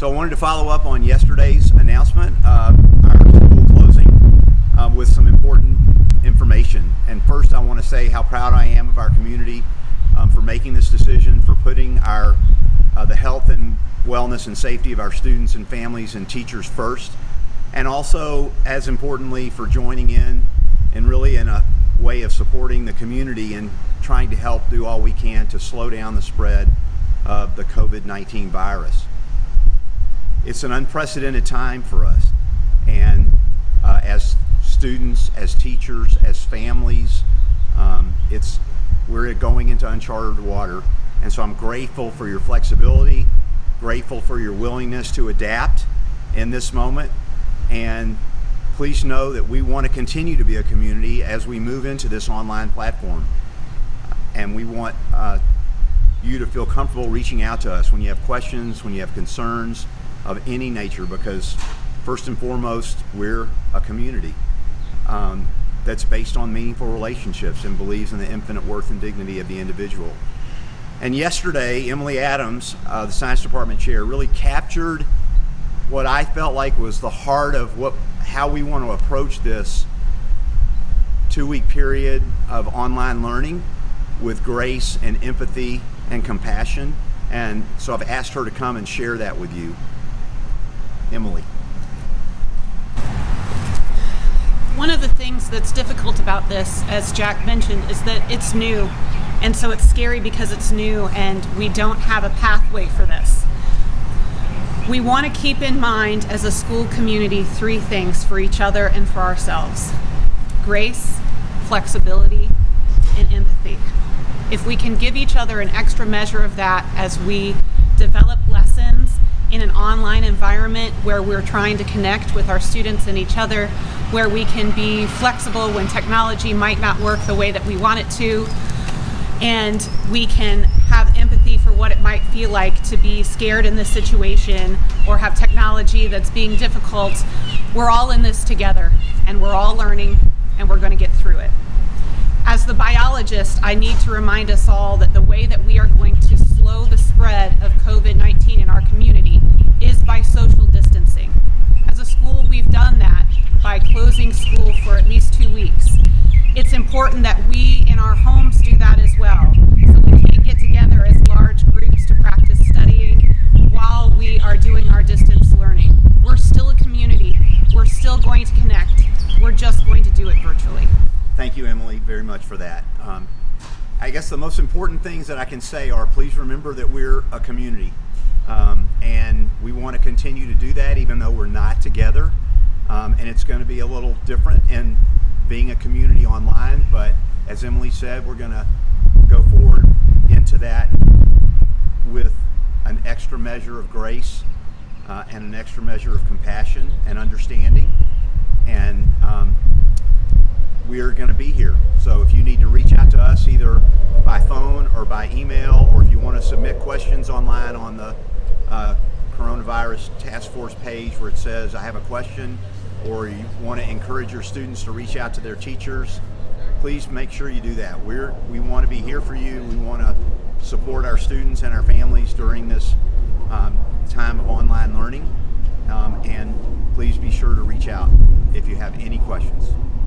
So I wanted to follow up on yesterday's announcement, our school closing, with some important information. And first I want to say how proud I am of our community for making this decision, for putting the health and wellness and safety of our students and families and teachers first, and also, as importantly, for joining in and really in a way of supporting the community and trying to help do all we can to slow down the spread of the COVID-19 virus. It's an unprecedented time for us, and as students, as teachers, as families, we're going into uncharted water. And so I'm grateful for your flexibility, grateful for your willingness to adapt in this moment. And please know that we want to continue to be a community as we move into this online platform. And we want you to feel comfortable reaching out to us when you have questions, when you have concerns of any nature, because first and foremost, we're a community that's based on meaningful relationships and believes in the infinite worth and dignity of the individual. And yesterday, Emily Adams, the science department chair, really captured what I felt like was the heart of how we want to approach this 2-week period of online learning with grace and empathy and compassion. And so I've asked her to come and share that with you. Emily. One of the things that's difficult about this, as Jack mentioned, is that it's new. And so it's scary because it's new and we don't have a pathway for this. We want to keep in mind as a school community 3 things for each other and for ourselves: grace, flexibility, and empathy. If we can give each other an extra measure of that as we develop lessons in an online environment where we're trying to connect with our students and each other, where we can be flexible when technology might not work the way that we want it to, and we can have empathy for what it might feel like to be scared in this situation or have technology that's being difficult. We're all in this together, and we're all learning, and we're going to get through it. As the biologist, I need to remind us all that the way that we are going to slow the spread of COVID-19 in our community is by social distancing. As a school, we've done that by closing school for at least 2 weeks. It's important that we in our homes do that as well, so we can't get together as large groups to practice studying while we are doing our distance learning. We're still a community. We're still going to connect. We're just going to do it virtually. Thank you, Emily, very much for that. I guess the most important things that I can say are, please remember that we're a community, and we want to continue to do that even though we're not together. And it's going to be a little different in being a community online, but as Emily said, we're going to go forward into that with an extra measure of grace and an extra measure of compassion and understanding. And we're going to be here. So if you need to reach out to us either by phone or by email, or if you want to submit questions online on the Coronavirus Task Force page where it says, I have a question, or you want to encourage your students to reach out to their teachers, please make sure you do that. We want to be here for you. We want to support our students and our families during this time of online learning. And please be sure to reach out if you have any questions.